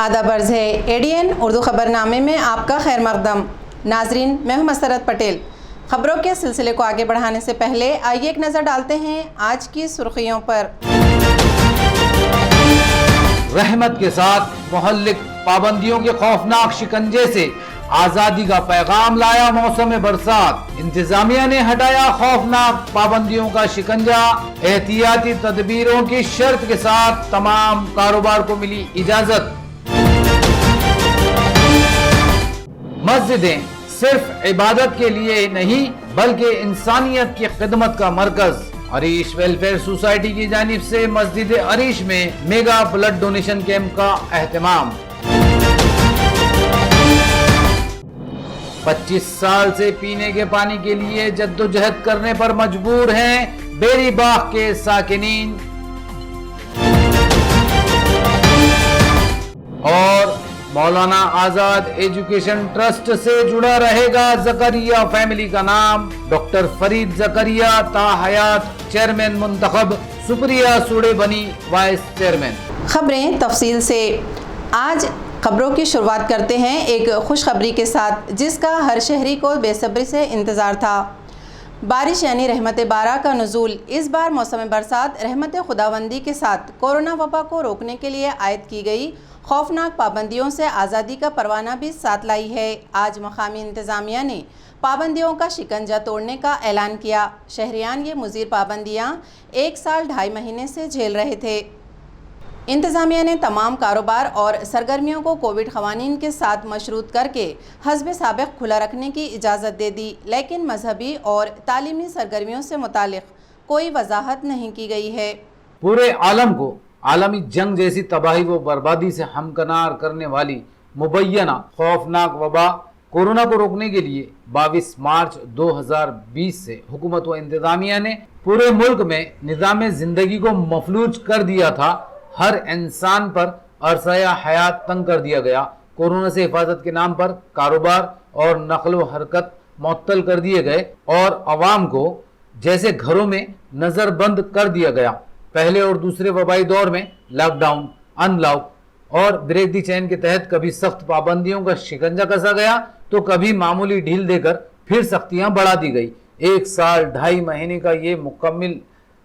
आदाब अर्ज़ है एडीएन उर्दू ख़बरनामे में आपका खैर मक़दम। नाजरीन, मैं हूं मसरत पटेल। ख़बरों के सिलसिले को आगे बढ़ाने से पहले आइए एक नज़र डालते हैं आज की सुर्खियों पर। रहमत के साथ मुहल्लिक पाबंदियों के खौफनाक शिकंजे से आज़ादी का पैगाम लाया मौसम बरसात। इंतजामिया ने हटाया खौफनाक पाबंदियों का शिकंजा। एहतियाती तदबीरों की शर्त के साथ तमाम कारोबार को मिली इजाजत। मस्जिदें सिर्फ इबादत के लिए नहीं बल्कि इंसानियत की खिदमत का मरकज। अरीश वेलफेयर सोसाइटी की जानिब से मस्जिद अरीश में मेगा ब्लड डोनेशन कैंप का एहतमाम। 25 साल से पीने के पानी के लिए जद्दोजहद करने पर मजबूर हैं बेरी बाग के साकिनीन। और मौलाना आजाद एजुकेशन ट्रस्ट से जुड़ा रहेगा जकरिया फैमिली का नाम। डॉक्टर फरीद जकरिया ताहयात चेयरमैन मुंतखब, सुप्रिया सूड़े बनी वाइस चेयरमैन। खबरें तफसील से। आज खबरों की शुरुआत करते हैं एक खुशखबरी के साथ, जिसका हर शहरी को बेसब्री से इंतज़ार था। बारिश यानी रहमत बारा का नुज़ूल। इस बार मौसम बरसात रहमत खुदावंदी के साथ कोरोना वबा को रोकने के लिए आयद की गई खौफनाक पाबंदियों से आज़ादी का परवाना भी साथ लाई है। आज मकामी इंतज़ामिया ने पाबंदियों का शिकंजा तोड़ने का ऐलान किया। शहरियान ये मुज़ीर पाबंदियाँ 1 साल 2.5 महीने से झेल रहे थे। इंतज़ामिया ने तमाम कारोबार और सरगर्मियों को कोविड क़वानीन के साथ मशरूत करके हस्ब साबिक़ खुला रखने की इजाज़त दे दी, लेकिन मजहबी और तालीमी सरगर्मियों से मुतालिक कोई वजाहत नहीं की गई है। पूरे आलम को आलमी जंग जैसी तबाही व बर्बादी से हमकनार करने वाली मुबैना खौफनाक वबा कोरोना को रोकने के लिए 22 मार्च 2020 से हुकूमत व इंतज़ामिया ने पूरे मुल्क में निज़ाम ज़िंदगी को मफलूज कर दिया था। हर इंसान पर अरसा हयात तंग कर दिया गया। कोरोना से हिफाजत के नाम पर कारोबार और नकल व हरकत मुअत्तल कर दिए गए और अवाम को जैसे घरों में नज़रबंद कर दिया गया। पहले और दूसरे वबाई दौर में लॉकडाउन, अनलॉक और ब्रेक दी चैन के तहत कभी सख्त पाबंदियों का शिकंजा कसा गया तो कभी मामूली ढील देकर फिर सख्तियां बढ़ा दी गई। 1 साल 2.5 महीने का ये मुकम्मिल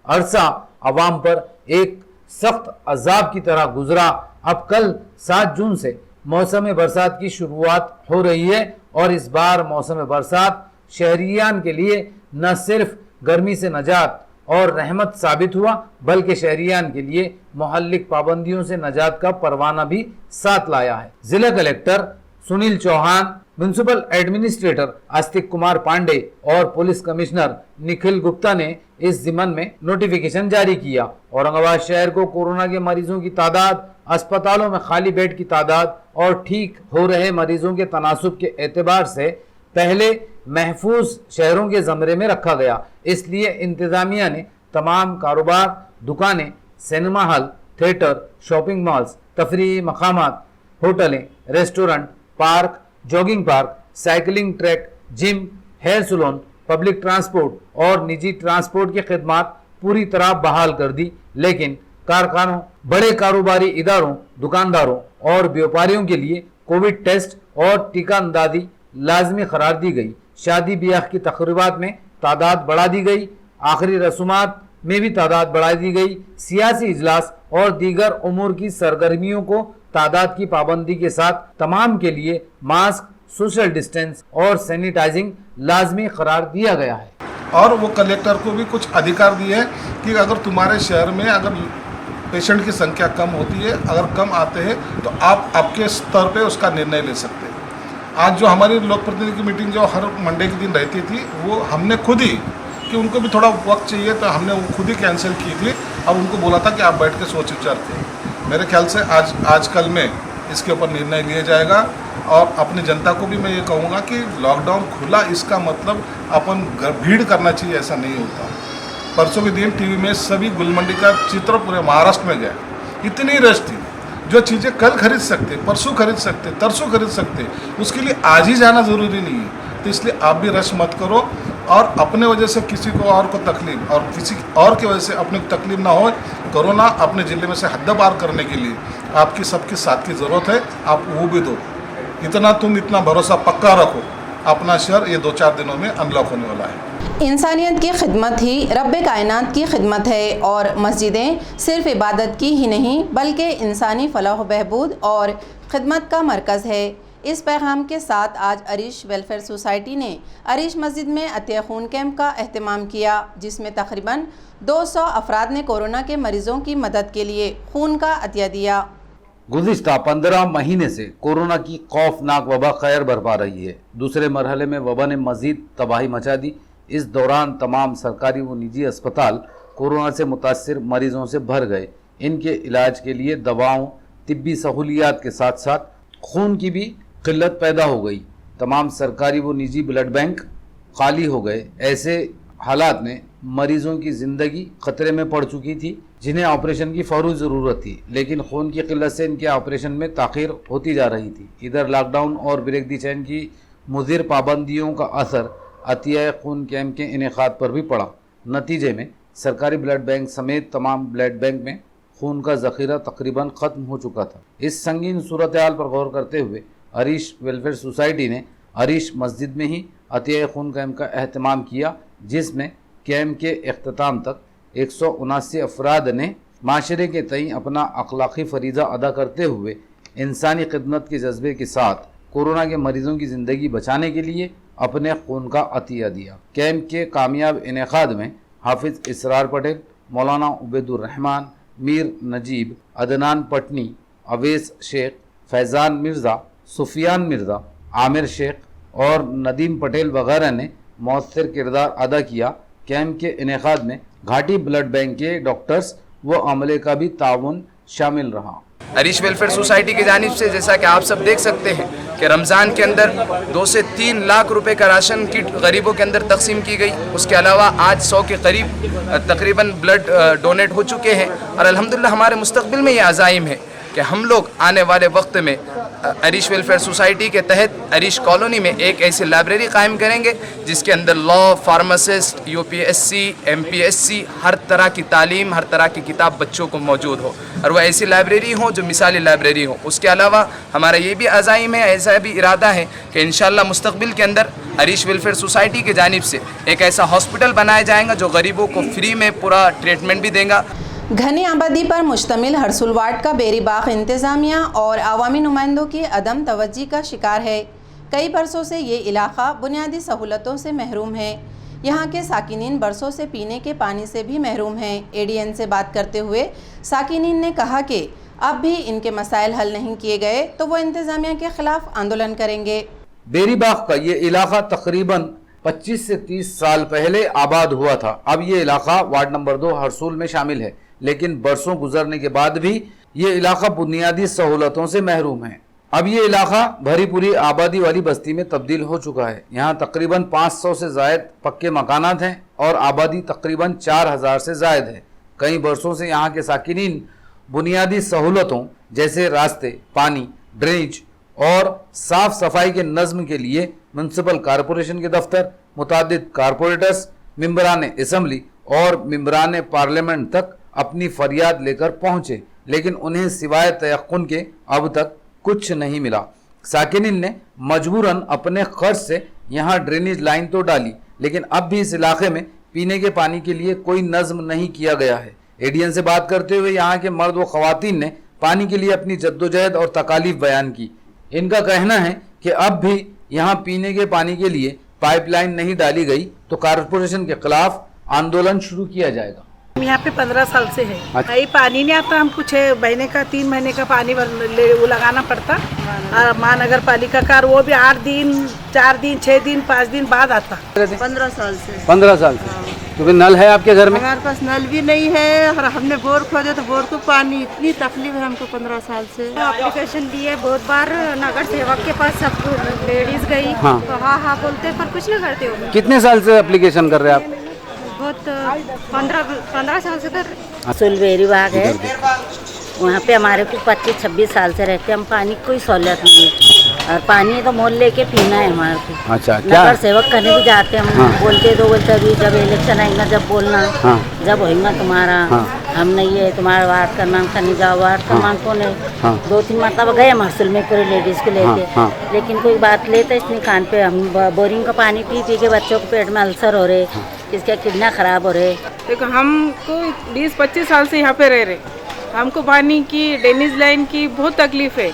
अरसा अवाम पर एक सख्त अजाब की तरह गुजरा। अब कल 7 जून से मौसम बरसात की शुरुआत हो रही है और इस बार मौसम बरसात शहरियान के लिए न सिर्फ गर्मी से नजात और रहमत साबित हुआ बल्कि शहरियान के लिए मुहल्लिक पाबंदियों से नजात का परवाना भी साथ लाया है। जिला collector Sunil Chauhan, municipal administrator Aastik Kumar Pandey और पुलिस कमिश्नर निखिल गुप्ता ने इस जिमन में नोटिफिकेशन जारी किया। औरंगाबाद शहर को कोरोना के मरीजों की तादाद, अस्पतालों में खाली बेड की तादाद और ठीक हो रहे मरीजों के तनासुब के एतबार से पहले महफूज शहरों के ज़मरे में रखा गया। इसलिए इंतज़ामिया ने तमाम कारोबार, दुकानें, cinema hall, theatre, shopping malls, तफरीही मकामात, होटलें, restaurant, park, jogging park, cycling track, gym, hair salon, public transport और निजी ट्रांसपोर्ट की खिदमत पूरी तरह बहाल कर दी। लेकिन कारखानों, बड़े कारोबारी इदारों, दुकानदारों और व्यापारियों के लिए कोविड टेस्ट और टीका अंदाजी लाजमी करार दी गई। शादी ब्याह की तकरीबात में तादाद बढ़ा दी गई। आखिरी रसूमात में भी तादाद बढ़ा दी गई। सियासी इजलास और दीगर उमूर की सरगर्मियों को तादाद की पाबंदी के साथ तमाम के लिए मास्क, सोशल डिस्टेंस और सैनिटाइजिंग लाजमी करार दिया गया है। और वो कलेक्टर को भी कुछ अधिकार दिए हैं कि अगर तुम्हारे शहर में अगर पेशेंट की संख्या कम होती है, अगर कम आते हैं तो आप आपके स्तर पे उसका निर्णय ले सकते हैं। आज जो हमारी लोक प्रतिनिधि की मीटिंग जो हर मंडे के दिन रहती थी, वो हमने खुद ही कि उनको भी थोड़ा वक्त चाहिए तो हमने वो खुद ही कैंसिल की थी। अब उनको बोला था कि आप बैठ के सोच विचार करें। मेरे ख्याल से आज कल में इसके ऊपर निर्णय लिया जाएगा। और अपनी जनता को भी मैं ये कहूँगा कि लॉकडाउन खुला इसका मतलब अपन भीड़ करना चाहिए, ऐसा नहीं होता। परसों के दिन टीवी में सभी गुलमंडी का चित्र पूरे महाराष्ट्र में गया, इतनी रश थी। जो चीज़ें कल खरीद सकते, परसों खरीद सकते, तरसों खरीद सकते, उसके लिए आज ही जाना ज़रूरी नहीं है। तो इसलिए आप भी रश मत करो और अपने वजह से किसी को और को तकलीफ और किसी और की वजह से अपने को तकलीफ ना हो। कोरोना अपने ज़िले में से हद पार करने के लिए आपकी सबकी साथ की ज़रूरत है, आप वो भी दो। इतना भरोसा पक्का रखो, अपना शहर ये 2-4 दिनों में अनलॉक होने वाला है। इंसानियत की खिदमत ही रब्बे कायनात की खिदमत है और मस्जिदें सिर्फ इबादत की ही नहीं बल्कि इंसानी फलाह बहबूद और खिदमत का मरकज़ है। इस पैगाम के साथ आज अरीश वेलफेयर सोसाइटी ने अरीश मस्जिद में अतिया खून कैंप का एहतमाम किया, जिसमें तकरीबन 200 अफराद ने कोरोना के मरीजों की मदद के लिए खून का अतिया दिया। गुज़िश्ता 15 महीने से कोरोना की खौफनाक वबा खैर बरपा रही है। दूसरे मरहले में वबा ने मजीद तबाही मचा दी। इस दौरान तमाम सरकारी व निजी अस्पताल कोरोना से मुतासिर मरीजों से भर गए। इनके इलाज के लिए दवाओं, तिब्बी सहूलियात के साथ साथ खून की भी किल्लत पैदा हो गई। तमाम सरकारी व निजी ब्लड बैंक खाली हो गए। ऐसे हालात में मरीजों की ज़िंदगी ख़तरे में पड़ चुकी थी, जिन्हें ऑपरेशन की फ़ौरी ज़रूरत थी, लेकिन खून की किल्लत से इनके ऑपरेशन में ताख़ीर होती जा रही थी। इधर लॉकडाउन और ब्रेक दी चैन की मुज़िर पाबंदियों का असर अतिया खून कैंप के इनेकाद पर भी पड़ा। नतीजे में सरकारी ब्लड बैंक समेत तमाम ब्लड बैंक में खून का ज़ख़ीरा तकरीबन ख़त्म हो चुका था। इस संगीन सूरत हाल पर गौर करते हुए अरीश वेलफेयर सोसाइटी ने अरीश मस्जिद में ही अतिया खून कैंप का एहतमाम किया, जिसमें कैंप के अख्ताम तक 179 अफराद ने माशरे के तई अपना अखलाक़ी फ़रीज़ा अदा करते हुए इंसानी खिदमत के जज्बे के साथ कोरोना के मरीज़ों की ज़िंदगी बचाने के लिए अपने खून का अतिया दिया। कैंप के कामयाब इनेकाद में हाफिज़ इसरार पटेल, मौलाना उबैदुर्रहमान, मीर नजीब, अदनान पटनी, अवेस शेख, फैज़ान मिर्ज़ा, सुफियान मिर्ज़ा, आमिर शेख और नदीम पटेल वगैरह ने मौसर किरदार अदा किया। कैंप के इनेकाद में घाटी ब्लड बैंक के डॉक्टर्स व अमले का भी ताउन शामिल रहा। अरीश वेलफेयर सोसाइटी की जानिब से जैसा कि आप सब देख सकते हैं कि रमज़ान के अंदर 2 से 3 लाख रुपए का राशन किट गरीबों के अंदर तकसीम की गई। उसके अलावा आज 100 के करीब तकरीबन ब्लड डोनेट हो चुके हैं और अल्हम्दुलिल्लाह हमारे मुस्तकबिल में ये अज़ाइम है कि हम लोग आने वाले वक्त में अरीश वेलफेयर सोसाइटी के तहत अरीश कॉलोनी में एक ऐसी लाइब्रेरी कायम करेंगे जिसके अंदर लॉ, फार्मासिस्ट, UPSC, MPSC हर तरह की तालीम, हर तरह की किताब बच्चों को मौजूद हो और वह ऐसी लाइब्रेरी हो जो मिसाली लाइब्रेरी हो। उसके अलावा हमारा ये भी अज़ाइम है, ऐसा भी इरादा है कि इंशाअल्लाह मुस्तकबिल के अंदर अरीश वेलफेयर सोसाइटी की जानिब से एक ऐसा हॉस्पिटल बनाया जाएगा जो गरीबों को फ्री में पूरा ट्रीटमेंट भी देगा। घनी आबादी पर मुश्तमिल हरसुल वार्ड का बेरी बाग इंतज़ामिया और आवामी नुमाइंदों की अदम तवज्जी का शिकार है। कई बरसों से ये इलाका बुनियादी सहूलतों से महरूम है। यहाँ के साकिनीन बरसों से पीने के पानी से भी महरूम हैं। ADN से बात करते हुए साकिनीन ने कहा कि अब भी इनके मसाइल हल नहीं किए गए तो वो इंतज़ामिया के खिलाफ आंदोलन करेंगे। बेरी बाग का ये इलाका तकरीबन 25 से 30 साल पहले आबाद हुआ था। अब ये इलाका वार्ड नंबर 2 हरसूल में शामिल है, लेकिन बरसों गुजरने के बाद भी ये इलाका बुनियादी सहूलतों से महरूम है। अब ये इलाका भरी पूरी आबादी वाली बस्ती में तब्दील हो चुका है। यहाँ तकरीबन 500 से ज़ायद पक्के मकानात हैं और आबादी तकरीबन 4000 से ज़ायद है। कई बरसों से यहाँ के साकिनीन बुनियादी सहूलतों जैसे रास्ते, पानी, ड्रेनेज और साफ सफाई के नज़्म के लिए म्यूनसिपल कॉरपोरेशन के दफ्तर, मुतादिद कारपोरेटर्स, मेंबरान असम्बली और मेंबरान पार्लियामेंट तक अपनी फरियाद लेकर पहुंचे, लेकिन उन्हें सिवाय तयक्कुन के अब तक कुछ नहीं मिला। साकिनीन ने मजबूरन अपने खर्च से यहाँ ड्रेनेज लाइन तो डाली, लेकिन अब भी इस इलाके में पीने के पानी के लिए कोई नज़्म नहीं किया गया है। ADN से बात करते हुए यहाँ के मर्द व ख़वातीन ने पानी के लिए अपनी जद्दोजहद और तकालीफ बयान की। इनका कहना है कि अब भी यहाँ पीने के पानी के लिए पाइपलाइन नहीं डाली गई तो कारपोरेशन के खिलाफ आंदोलन शुरू किया जाएगा। हम यहाँ पे 15 साल से है। भाई पानी नहीं आता, हमको 6 महीने का 3 महीने का पानी वो लगाना पड़ता। और महानगर पालिका का वो भी 8 दिन, 4 दिन, 6 दिन, 5 दिन बाद आता। 15 साल से। 15 साल से। क्योंकि नल है आपके घर में? हमारे पास नल भी नहीं है और हमने बोर खोदे तो बोर को पानी इतनी तकलीफ है हमको 15 साल से। एप्लीकेशन दिए बहुत बार, नगर सेवक के पास सब लेडीज गई। हाँ। तो हाँ बोलते पर कुछ नहीं करते हो। कितने साल से एप्लीकेशन कर रहे हैं आप? बहुत 15 साल से कर रहे। सुलबेरी बाग है, वहाँ पे हमारे को 25-26 साल से रहते हैं। हम पानी की कोई सहूलत नहीं है। और पानी तो मोल लेके पीना है हमारे को। अच्छा, क्या नगर सेवक करने भी जाते हैं हम। हाँ। बोलते अभी जब इलेक्शन आएगा जब बोलना, हाँ। जब होगा तुम्हारा, हाँ। हमने ये तुम्हारे वार्ड का नाम करने जाओ, वार्ड का नाम कौन है। हाँ। 2-3 मरतबा गए महसूल में पूरे लेडीज को लेके, हाँ। लेकिन कोई बात लेते इसने कान पे। हम बोरिंग का पानी पी पी के बच्चों को पेट में अल्सर हो रहे, इसका किडनी खराब हो रहे। देखो हमको 20-25 साल से यहाँ पे रह रहे, हमको पानी की, ड्रेनेज लाइन की बहुत तकलीफ है।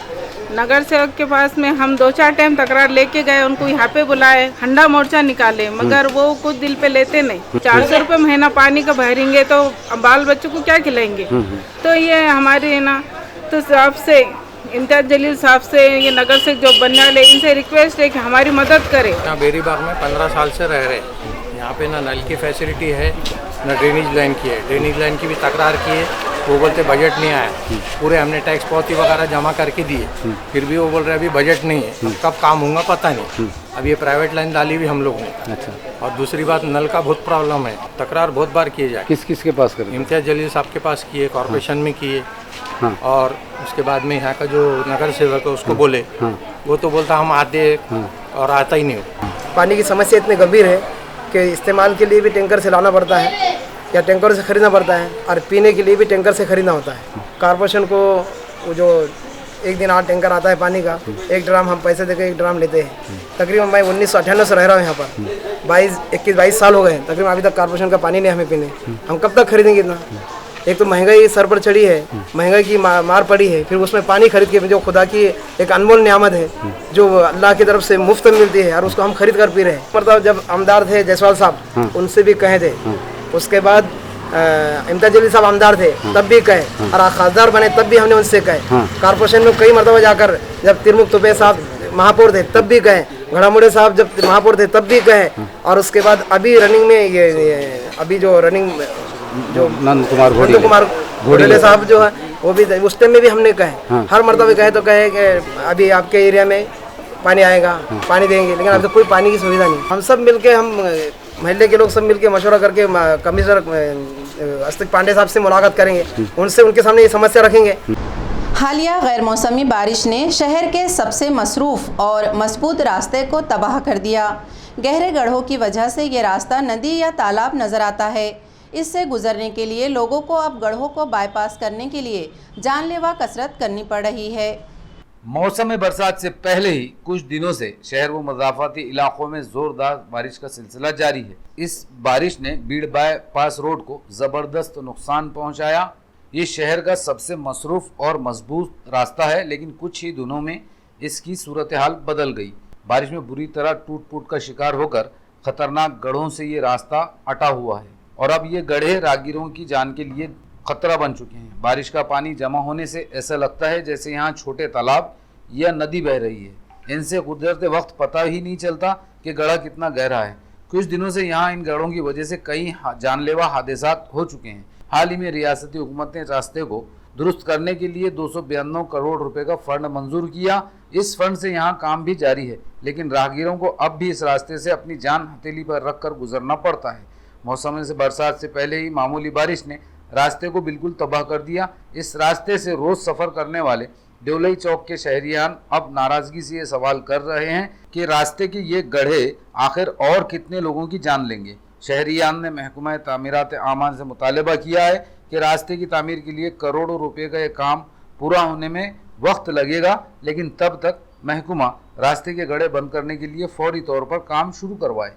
नगर सेवक के पास में हम 2-4 टाइम तकरार लेके गए, उनको यहाँ पे बुलाए, ठंडा मोर्चा निकाले, मगर वो कुछ दिल पे लेते नहीं। 400 रुपये महीना पानी का भरेंगे तो बाल बच्चों को क्या खिलाएंगे। तो ये हमारे है ना, तो साहब से, इम्तियाज जलील साहब से, ये नगर से जो बनने वाले, इनसे रिक्वेस्ट है कि हमारी मदद करें। यहाँ बेरी बाग में 15 साल से रह रहे, यहाँ पे ना नल की फैसिलिटी है ना ड्रेनेज लाइन की है। ड्रेनेज लाइन की भी तकरार की है, वो बोलते बजट नहीं आया। पूरे हमने टैक्स पावती वगैरह जमा करके दिए, फिर भी वो बोल रहे अभी बजट नहीं है, कब काम होगा पता नहीं। अब ये प्राइवेट लाइन डाली भी हम लोग ने। अच्छा, और दूसरी बात, नल का बहुत प्रॉब्लम है, तकरार बहुत बार किए जाए। किस किस के पास करें? इम्तियाज जलील साहब के पास किए, कॉर्पोरेशन में किए, हाँ। और उसके बाद में यहाँ का जो नगर सेवक है उसको बोले, वो तो बोलता हम आते और आता ही नहीं हो। पानी की समस्या इतनी गंभीर है कि इस्तेमाल के लिए भी टैंकर से लाना पड़ता है या टैंकर से खरीदना पड़ता है, और पीने के लिए भी टैंकर से खरीदना होता है। कॉर्पोरेशन को वो जो एक दिन 8 टैंकर आता है पानी का, एक ड्राम हम पैसे देकर एक ड्राम लेते हैं। तकरीबन मैं 1998 से रह रहा हूँ यहाँ पर, 21-22 साल हो गए तकरीबन, अभी तक कॉर्पोरेशन का पानी नहीं हमें पीने। हम कब तक खरीदेंगे इतना? एक तो महंगाई सर पर चढ़ी है, महंगाई की मार पड़ी है, फिर उसमें पानी खरीद के, जो खुदा की एक अनमोल नियामत है जो अल्लाह की तरफ से मुफ्त में मिलती है, और उसको हम खरीद कर पी रहे हैं। मतलब जब आमदार थे जायसवाल साहब, उनसे भी कहे थे, उसके बाद इम्तियाज जलील साहब आमदार थे तब भी कहे, और खासदार बने तब भी हमने उनसे कहे। कॉर्पोरेशन में कई मरतबा जाकर, जब तिरमुख तुबे साहब महापौर थे तब भी कहे, घड़ामुड़े साहब जब महापौर थे तब भी कहे, और उसके बाद अभी रनिंग में ये अभी जो रनिंग जो नंद कुमार घोड़ेले साहब जो है, वो भी उस टाइम में भी हमने कहे, हर मरतबा कहे तो कहे कि अभी आपके एरिया में पानी आएगा, पानी देंगे, लेकिन अभी तो कोई पानी की सुविधा नहीं। हम सब मिलके, हम महल्ले के लोग सब मिलके मशवरा करके कमिश्नर अस्तिक पांडे साहब से मुलाकात करेंगे, उनसे उनके सामने ये समस्या रखेंगे। हालिया गैर मौसमी बारिश ने शहर के सबसे मसरूफ़ और मजबूत रास्ते को तबाह कर दिया। गहरे गड्ढों की वजह से ये रास्ता नदी या तालाब नज़र आता है। इससे गुजरने के लिए लोगों को अब गड्ढों को बाईपास करने के लिए जानलेवा कसरत करनी पड़ रही है। मौसम बरसात से पहले ही कुछ दिनों से शहर व मज़ाफ़ाती इलाकों में ज़ोरदार बारिश का सिलसिला जारी है। इस बारिश ने बीड़ बाईपास रोड को ज़बरदस्त नुकसान पहुंचाया। ये शहर का सबसे मसरूफ़ और मजबूत रास्ता है, लेकिन कुछ ही दिनों में इसकी सूरत हाल बदल गई। बारिश में बुरी तरह टूट फूट का शिकार होकर खतरनाक गड्ढों से ये रास्ता अटा हुआ है, और अब ये गड्ढे राहगीरों की जान के लिए खतरा बन चुके हैं। बारिश का पानी जमा होने से ऐसा लगता है जैसे यहाँ छोटे तालाब या नदी बह रही है। इनसे गुजरते वक्त पता ही नहीं चलता कि गड्ढा कितना गहरा है। कुछ दिनों से यहाँ इन गड्ढों की वजह से कई जानलेवा हादसात हो चुके हैं। हाल ही में रियासती हुकूमत ने रास्ते को दुरुस्त करने के लिए 292 करोड़ रुपए का फंड मंजूर किया। इस फंड से यहाँ काम भी जारी है, लेकिन राहगीरों को अब भी इस रास्ते से अपनी जान हथेली पर रखकर गुजरना पड़ता है। मौसम से बरसात से पहले ही मामूली बारिश ने रास्ते को बिल्कुल तबाह कर दिया। इस रास्ते से रोज सफ़र करने वाले देवलई चौक के शहरियान अब नाराज़गी से ये सवाल कर रहे हैं कि रास्ते के ये गड्ढे आखिर और कितने लोगों की जान लेंगे। शहरियान ने महकमा तामीरात आमान से मुतालबा किया है कि रास्ते की तामीर के लिए करोड़ों रुपए का ये काम पूरा होने में वक्त लगेगा, लेकिन तब तक महकमा रास्ते के गड्ढे बंद करने के लिए फौरी तौर पर काम शुरू करवाए।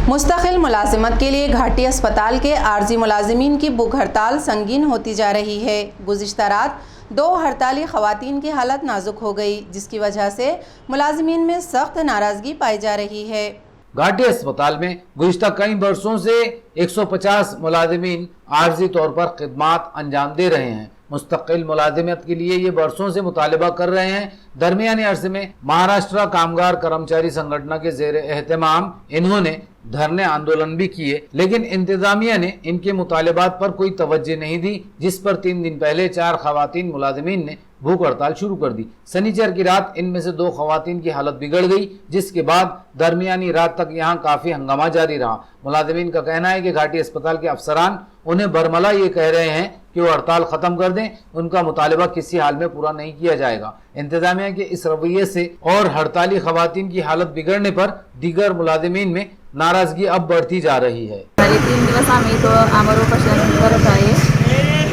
मुस्तकिल मुलाजिमत के लिए घाटी अस्पताल के आर्जी मुलाजिमीन की भूख हड़ताल संगीन होती जा रही है। गुज़िश्ता रात 2 हड़ताली ख़वातीन की हालत नाजुक हो गई, जिसकी वजह से मुलाजिमीन में सख्त नाराज़गी पाई जा रही है। घाटी अस्पताल में गुज़िश्ता कई बरसों से 150 मुलाजिमीन आर्जी तौर पर खिदमात अंजाम दे रहे हैं। मुस्तकिल मुलाजिमत के लिए ये बरसों से मुतालबा कर रहे हैं। दरमियानी अरसे में महाराष्ट्र कामगार कर्मचारी संगठन के ज़ेर एहतमाम इन्होंने धरने आंदोलन भी किए, लेकिन इंतजामिया ने इनके मुतालबात पर कोई तवज्जो नहीं दी, जिस पर 3 दिन पहले 4 खवातीन मुलाजिमीन ने भूख हड़ताल शुरू कर दी। शनिचर की रात इनमें से 2 खवातीन की हालत बिगड़ गई, जिसके बाद दरमियानी रात तक यहाँ काफ़ी हंगामा जारी रहा। मुलाजिमीन का कहना है कि घाटी अस्पताल के अफसरान उन्हें बरमला ये कह रहे हैं कि वो हड़ताल खत्म कर दें, उनका मुतालबा किसी हाल में पूरा नहीं किया जाएगा। इंतजामिया के इस रवैये से और हड़ताली खवातीन की हालत बिगड़ने पर दीगर मुलाजिमीन में नाराजगी अब बढ़ती जा रही है। 3 दिवस आम्ही तो आमरण उपोषण करत आहे।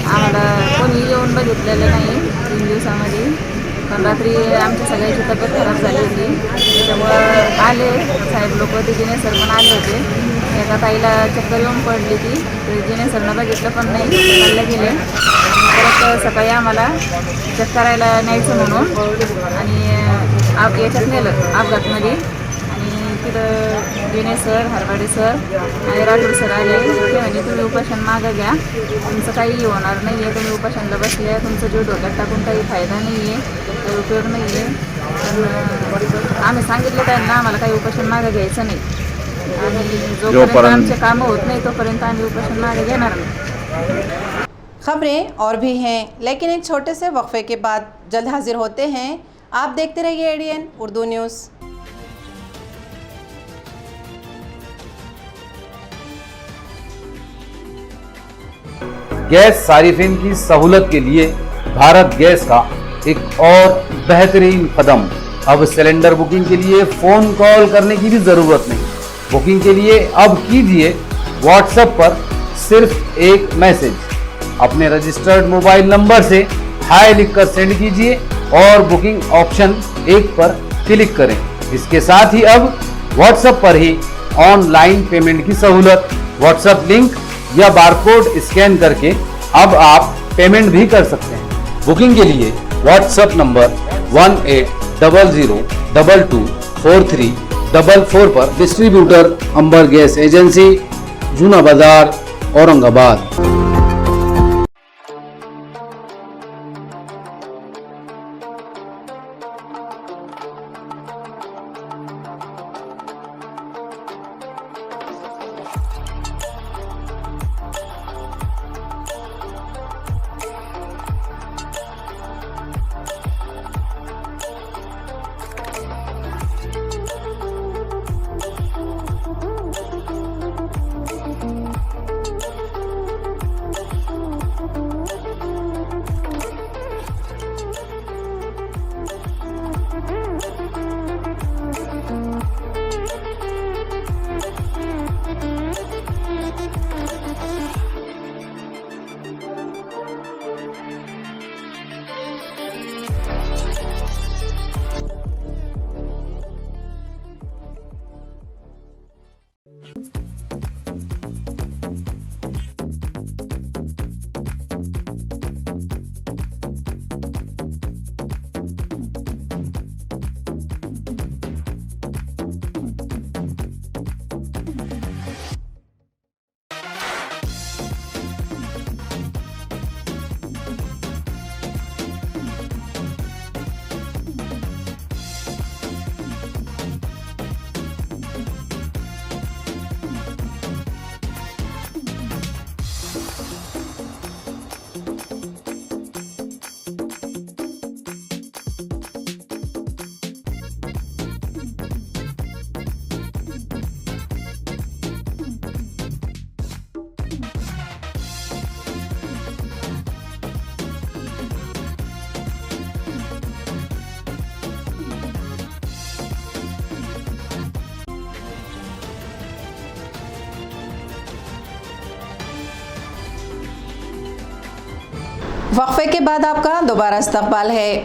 आम्हाला कोणी येऊन बघितलेलं नाही 3 दिवसामध्ये, पण रात्री आमच्या सगळ्याची तब्येत खराब झाली होती, त्याच्यामुळं आले साहेब लोक, ते जिनेसर पण आले होते। एका ताईला चक्कर येऊन पडली ती, जिनेसरनं बघितलं पण नाही, चालले गेले। परत सकाळी आम्हाला चेक करायला न्यायचं म्हणून आणि याच्यात नेलं अपघातमध्ये, आणि तिथं जिनेसर, हरवाडे सर आणि राठोड सर आले। ते म्हणजे तुम्ही उपोषण मागं घ्या, तुमचं काही होणार नाही आहे, तुम्ही उपोषणला बसले, तुमचं जीव डोक्यात टाकून काही फायदा नाही आहे, काही उपयोग नाही आहे। पण आम्ही सांगितलं त्यांना आम्हाला काही उपोषण मागं घ्यायचं नाही, आणि जोपर्यंत आमचे कामं होत नाही तोपर्यंत आम्ही उपोषण मागे घेणार नाही। खबरें और भी हैं, लेकिन एक छोटे से वक्फे के बाद जल्द हाजिर होते हैं। आप देखते रहिए ADN उर्दू न्यूज़। गैस सारिफिन की सहूलत के लिए भारत गैस का एक और बेहतरीन कदम। अब सिलेंडर बुकिंग के लिए फ़ोन कॉल करने की भी ज़रूरत नहीं। बुकिंग के लिए अब कीजिए व्हाट्सएप पर सिर्फ एक मैसेज, अपने रजिस्टर्ड मोबाइल नंबर से हाय लिखकर सेंड कीजिए और बुकिंग ऑप्शन 1 पर क्लिक करें। इसके साथ ही अब व्हाट्सएप पर ही ऑनलाइन पेमेंट की सहूलत, व्हाट्सएप लिंक या बारकोड स्कैन करके अब आप पेमेंट भी कर सकते हैं। बुकिंग के लिए व्हाट्सएप नंबर 1800224344 पर। डिस्ट्रीब्यूटर अंबर गैस एजेंसी, जूना बाजार, औरंगाबाद। वक्फे के बाद आपका दोबारा इस्तकबाल है।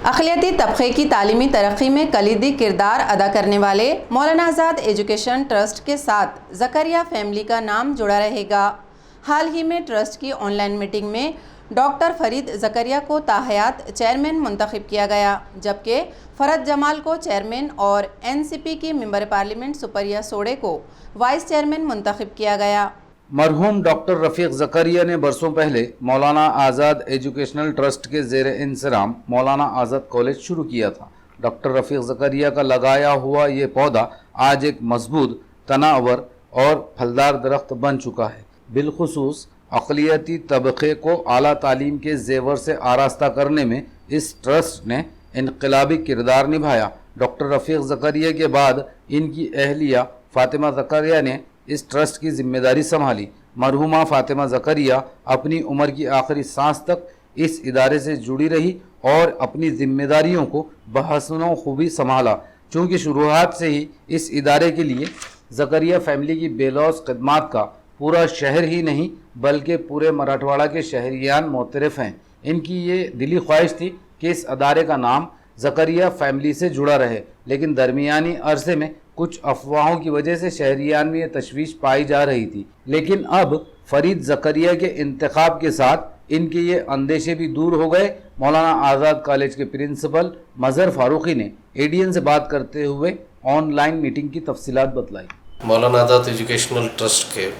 अक़लियती तबक़े की तालीमी तरक्की में कलीदी किरदार अदा करने वाले मौलाना आज़ाद एजुकेशन ट्रस्ट के साथ ज़करिया फैमिली का नाम जुड़ा रहेगा। हाल ही में ट्रस्ट की ऑनलाइन मीटिंग में डॉक्टर फरीद ज़करिया को ताहयात चेयरमैन मुंतखब किया गया, जबकि फ़रद जमाल को चेयरमैन और NCP की मेंबर पार्लियामेंट सुपरिया सोडे को वाइस चेयरमैन मुंतखब किया गया। मरहूम डॉक्टर रफ़ीक ज़करिया ने बरसों पहले मौलाना आज़ाद एजुकेशनल ट्रस्ट के ज़ेरे इंसराम मौलाना आज़ाद कॉलेज शुरू किया था। डॉक्टर रफ़ीक ज़करिया का लगाया हुआ ये पौधा आज एक मजबूत, तनावर और फलदार दरख्त बन चुका है। बिलखुसूस अक़लियती तबक़े को आला तालीम के ज़ेवर से आरास्ता करने में इस ट्रस्ट ने इनकलाबी किरदार निभाया। डॉक्टर रफ़ीक ज़करिया के बाद इनकी अहलिया फ़ातिमा ज़करिया ने इस ट्रस्ट की जिम्मेदारी संभाली। मरहुमा फातिमा ज़करिया अपनी उम्र की आखिरी सांस तक इस इदारे से जुड़ी रही और अपनी जिम्मेदारियों को बहसनो खूबी संभाला। चूँकि शुरुआत से ही इस इदारे के लिए ज़करिया फैमिली की बेलौस खिदमात का पूरा शहर ही नहीं बल्कि पूरे मराठवाड़ा के शहरियान मोतरफ़ हैं। इनकी ये दिली ख्वाहिश थी कि इस अदारे का नाम ज़करिया फैमिली से जुड़ा रहे, लेकिन दरमियानी अरसे में कुछ अफवाहों की वजह से शहरियान में ये तशवीश पाई जा रही थी। लेकिन अब फरीद ज़करिया के इंतखाब के साथ इनके ये अंदेशे भी दूर हो गए। मौलाना आज़ाद कॉलेज के प्रिंसिपल मज़हर फारूकी ने एडीएन से बात करते हुए ऑनलाइन मीटिंग की तफसीलात बतलाई। मौलाना आज़ाद एजुकेशनल ट्रस्ट के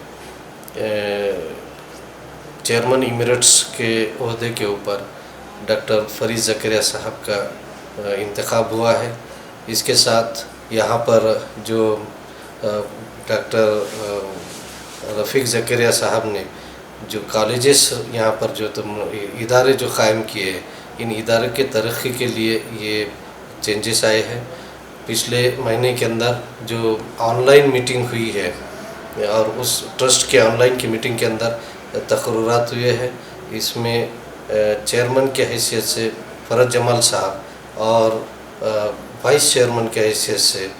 चेयरमैन इमिरेट्स के ओहदे के ऊपर डॉक्टर फरीद ज़करिया साहब का इंतखाब हुआ है। इसके साथ यहाँ पर जो डॉक्टर रफ़ीक ज़करिया साहब ने जो कॉलेजेस यहाँ पर जो इदारे जो क़ायम किए, इन इदारे के तरक्की के लिए ये चेंजेस आए हैं। पिछले महीने के अंदर जो ऑनलाइन मीटिंग हुई है और उस ट्रस्ट के ऑनलाइन की मीटिंग के अंदर तकर्रुरात हुए हैं। इसमें चेयरमैन के हैसियत से फ़रज जमाल साहब और वाइस चेयरमैन के हैसियत से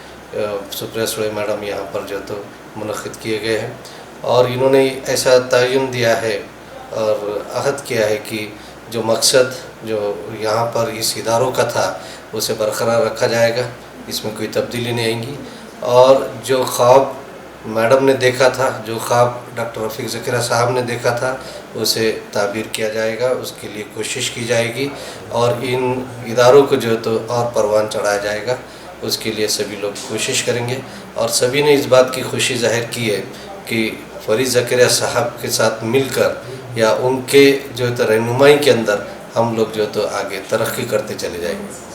सुप्रिया सुले मैडम यहाँ पर जो तो मुनक़िद किए गए हैं और इन्होंने ऐसा तयन दिया है और अहद किया है कि जो मकसद जो यहाँ पर इस इदारों का था उसे बरकरार रखा जाएगा, इसमें कोई तब्दीली नहीं आएंगी। और जो ख्वाब मैडम ने देखा था, जो ख्वाब डॉक्टर रफ़ीक ज़करिया साहब ने देखा था, उसे ताबीर किया जाएगा, उसके लिए कोशिश की जाएगी और इन इदारों को जो तो और परवान चढ़ाया जाएगा, उसके लिए सभी लोग कोशिश करेंगे। और सभी ने इस बात की खुशी जाहिर की है कि फरीद ज़करिया साहब के साथ मिलकर या उनके जो तो रहनुमाई के अंदर हम लोग जो तो आगे तरक्की करते चले जाएंगे।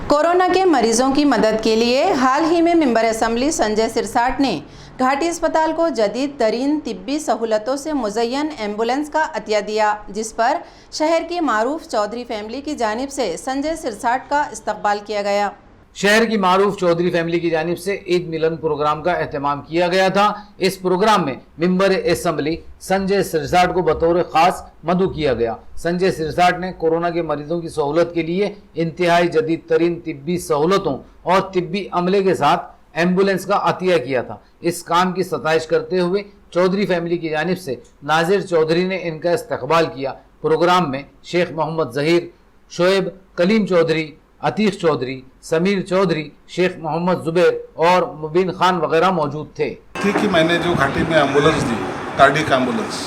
कोरोना के मरीजों की मदद के लिए हाल ही में मेंबर असम्बली संजय सिरसाट ने घाटी अस्पताल को जदीद तरीन तिब्बी सहूलतों से मुज़य्यन एम्बुलेंस का अतिया दिया, जिस पर शहर की मारूफ चौधरी फैमिली की जानिब से संजय सिरसाट का इस्तकबाल किया गया। शहर की मारूफ चौधरी फैमिली की जानिब से ईद मिलन प्रोग्राम का एहतमाम किया गया था। इस प्रोग्राम में मेंबर असम्बली संजय सिरसाट को बतौर ख़ास मदऊ किया गया। संजय सिरसाट ने कोरोना के मरीजों की सहूलत के लिए इंतहाई जदीद तरीन तिब्बी सहूलतों और तिब्बी अमले के साथ एम्बुलेंस का अतिया किया था। इस काम की सताइश करते हुए चौधरी फैमिली की जानिब से नाजिर चौधरी ने इनका इस्तकबाल किया। प्रोग्राम में शेख मोहम्मद ज़हीर, शोएब कलीम चौधरी, अतीक चौधरी, समीर चौधरी, शेख मोहम्मद जुबैर और मुबीन खान वगैरह मौजूद थे। थी कि मैंने जो घाटी में एम्बुलेंस दी, कार्डियक एम्बुलेंस,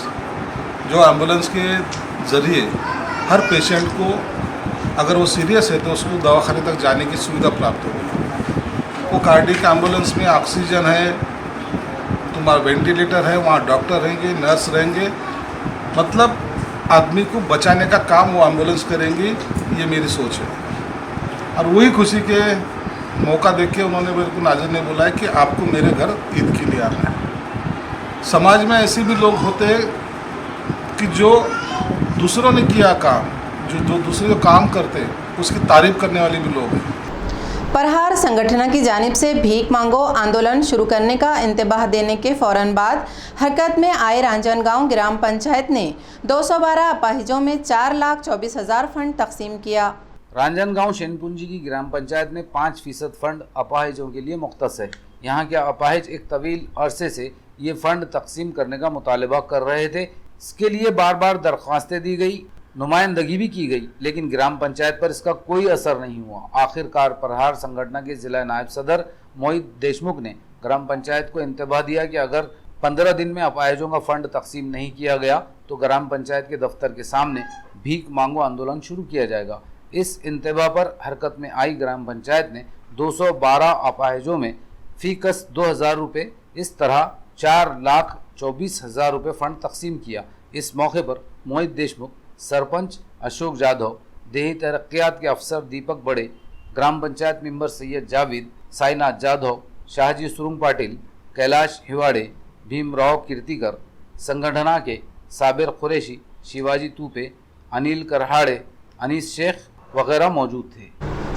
जो एम्बुलेंस के ज़रिए हर पेशेंट को अगर वो सीरियस है तो उसको दवाखाने तक जाने की सुविधा प्राप्त हो गई। वो कार्डियक एम्बुलेंस में ऑक्सीजन है, तुम्हारा वेंटिलेटर है, वहाँ डॉक्टर रहेंगे, नर्स रहेंगे, मतलब आदमी को बचाने का काम वो एम्बुलेंस करेंगी, ये मेरी सोच है। और वही खुशी के मौका देख के उन्होंने मेरे को नाजिर ने बोला है कि आपको मेरे घर ईद के लिए आना है। समाज में ऐसे भी लोग होते हैं कि जो दूसरों ने किया काम, जो दूसरे जो काम करते हैं उसकी तारीफ करने वाले भी लोग हैं। प्रहार संगठन की जानिब से भीख मांगो आंदोलन शुरू करने का इंतबाह देने के फ़ौरन बाद हरकत में आए रांजनगांव ग्राम पंचायत ने 212 अपाहिजों में 4,24,000 फंड तकसीम किया। रांजनगांव शैनपुंजी की ग्राम पंचायत में 5% फंड अपाहिजों के लिए मुख्तस है। यहाँ के अपाहिज एक तवील अरसे से ये फंड तकसीम करने का मुतालबा कर रहे थे। इसके लिए बार बार दरख्वास्तें दी गई, नुमाइंदगी भी की गई, लेकिन ग्राम पंचायत पर इसका कोई असर नहीं हुआ। आखिरकार प्रहार संगठन के जिला नायब सदर मोहित देशमुख ने ग्राम पंचायत को इंतबाह दिया कि अगर 15 दिन में अपाहिजों का फंड तकसीम नहीं किया गया तो ग्राम पंचायत के दफ्तर के सामने भीख मांगो आंदोलन शुरू किया जाएगा। इस इंतबाह पर हरकत में आई ग्राम पंचायत ने 212 अपाहिजों में फ़ीकस 2,000 रुपये, इस तरह 4,24,000 रुपये फंड तकसीम किया। इस मौके पर मोहित देशमुख, सरपंच अशोक जाधव, देही तरक्यात के अफसर दीपक बड़े, ग्राम पंचायत मेंबर सैयद जावेद, साईनाथ जाधव, शाहजी सुरुंग पाटिल, कैलाश हिवाड़े, भीमराव कीर्तिकर, संगठना के साबिर कुरैशी, शिवाजी तूपे, अनिल करहाड़े, अनीस शेख वगैरह मौजूद थे।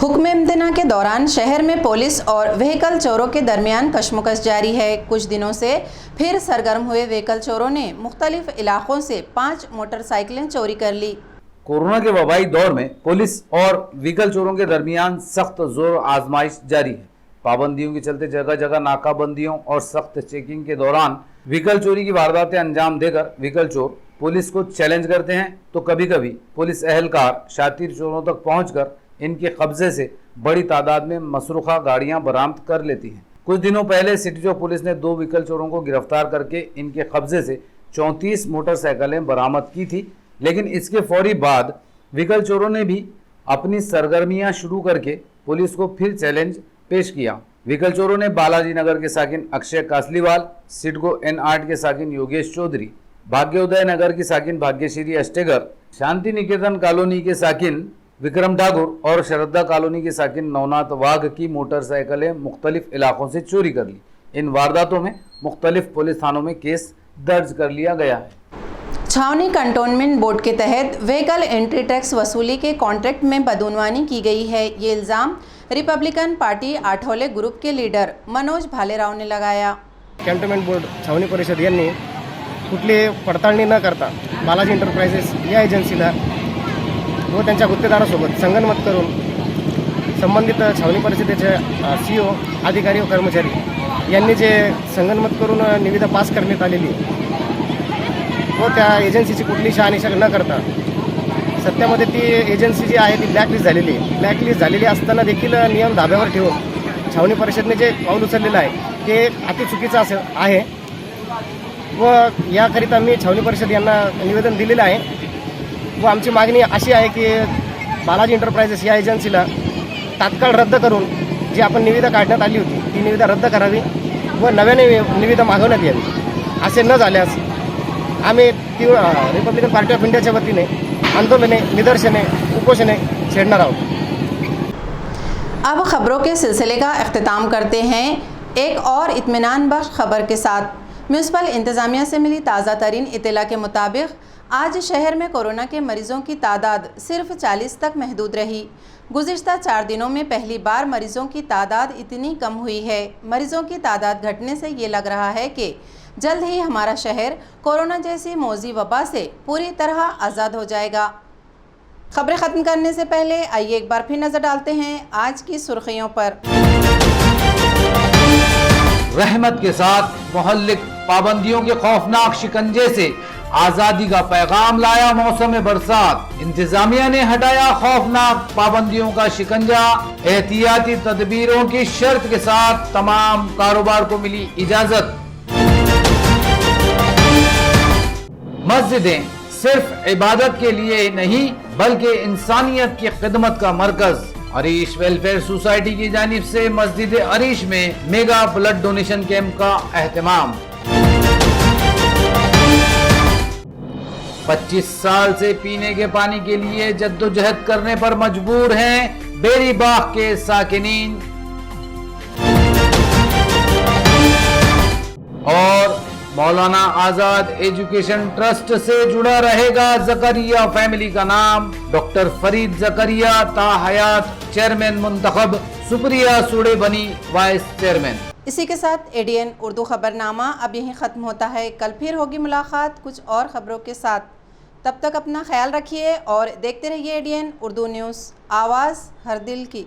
हुक्म इम्तना के दौरान शहर में पुलिस और व्हीकल चोरों के दरमियान कशमकश जारी है। कुछ दिनों से फिर सरगर्म हुए व्हीकल चोरों ने मुख्तलिफ इलाकों से 5 मोटरसाइकिलें चोरी कर ली। कोरोना के वबाई दौर में पुलिस और व्हीकल चोरों के दरमियान सख्त जोर आजमाइश जारी है। पाबंदियों के चलते जगह जगह नाकाबंदियों और सख्त चेकिंग के दौरान व्हीकल चोरी की वारदातें अंजाम देकर व्हीकल चोर पुलिस को चैलेंज करते हैं, तो कभी कभी पुलिस एहलकार शातिर चोरों तक पहुंचकर इनके कब्जे से बड़ी तादाद में मसरूखा गाड़ियां बरामद कर लेती हैं। कुछ दिनों पहले सिटी चौक पुलिस ने 2 व्हीकल चोरों को गिरफ्तार करके इनके कब्जे से 34 मोटरसाइकिलें बरामद की थी, लेकिन इसके फौरी बाद व्हीकल चोरों ने भी अपनी सरगर्मियां शुरू करके पुलिस को फिर चैलेंज पेश किया। व्हीकल चोरों ने बालाजी नगर के साकिन अक्षय कासलीवाल, सिडको N8 के साकिन योगेश चौधरी, भाग्योदय नगर की साकिन भाग्यश्री अष्टेगर, शांति निकेतन कॉलोनी के साकिन विक्रम ठाकुर और श्रद्धा कॉलोनी के साकिन नवनाथ वाघ की मोटरसाइकिलें मुख्तलिफ इलाकों से चोरी कर ली। इन वारदातों में मुख्तलिफ पुलिस थानों में केस दर्ज कर लिया गया है। छावनी कंटोनमेंट बोर्ड के तहत व्हीकल एंट्री टैक्स वसूली के कॉन्ट्रैक्ट में बदउनवानी की गई है। ये इल्ज़ाम रिपब्लिकन पार्टी आठवले ग्रुप के लीडर मनोज भालेराव ने लगाया। कॅन्टोन्मेंट बोर्ड छावणी परिषद यांनी कुठली पडताळणी न करता बालाजी एंटरप्राइजेस या एजन्सीला व त्यांच्या गुत्तेदारासोबत संगनमत करून संबंधित छावणी परिषदेचे CEO अधिकारी व कर्मचारी यांनी जे संगनमत करून निविदा पास करण्यात आलेली व त्या एजन्सीची कुठली शहानिशा न करता सत्यामध्ये ती एजन्सी जी आहे ती ब्लॅकलिस्ट झालेली आहे। ब्लॅकलिस्ट झालेली असताना देखील नियम धाब्यावर ठेवून छावणी परिषदेने जे पाऊल उचललेलं आहे ते अति चुकीचं आहे व याकरिता मी छावणी परिषद यांना निवेदन दिलेलं आहे व आमची मागणी अशी आहे की बालाजी एंटरप्राइजेस या एजन्सीला तात्काळ रद्द करून जी आपण निविदा काढण्यात आली होती ती निविदा रद्द करावी व नव्याने निविदा मागवण्यात यावी। असे न झाल्यास आम्ही रिपब्लिकन पार्टी ऑफ इंडियाच्या वतीने आंदोलने, निदर्शने, उपोषणे छेड़ना आहोत। अब खबरों के सिलसिले का अख्तिताम करते हैं एक और इत्मीनान बख्श खबर के साथ। म्यूनसिपल इंतज़ामिया से मिली ताज़ा तरीन इत्तला के मुताबिक आज शहर में कोरोना के मरीज़ों की तादाद सिर्फ 40 तक महदूद रही। गुज़िश्ता 4 दिनों में पहली बार मरीज़ों की तादाद इतनी कम हुई है। मरीज़ों की तादाद घटने से ये लग रहा है कि जल्द ही हमारा शहर कोरोना जैसी मौजी वबा से पूरी तरह आज़ाद हो जाएगा। खबरें ख़त्म करने से पहले आइए एक बार फिर नज़र डालते हैं आज की सुर्खियों पर। रहमत के साथ मोहल्लिक पाबंदियों के खौफनाक शिकंजे से आज़ादी का पैगाम लाया मौसम बरसात। इंतजामिया ने हटाया खौफनाक पाबंदियों का शिकंजा। एहतियाती तदबीरों की शर्त के साथ तमाम कारोबार को मिली इजाजत। मस्जिदें सिर्फ इबादत के लिए नहीं बल्कि इंसानियत की खिदमत का मरकज। अरीश वेलफेयर सोसाइटी की जानिब से मस्जिद अरीश में मेगा ब्लड डोनेशन कैंप का एहतमाम। 25 साल से पीने के पानी के लिए जद्दोजहद करने पर मजबूर हैं बेरीबाग के साकिनीन। और मौलाना आजाद एजुकेशन ट्रस्ट से जुड़ा रहेगा जकरिया फैमिली का नाम। डॉक्टर फरीद जकरिया ता हयात चेयरमैन मुंतखब, सुप्रिया सूड़े बनी वाइस चेयरमैन। इसी के साथ ADN उर्दू खबरनामा अब यहीं ख़त्म होता है। कल फिर होगी मुलाकात कुछ और ख़बरों के साथ। तब तक अपना ख्याल रखिए और देखते रहिए ADN उर्दू न्यूज़, आवाज़ हर दिल की।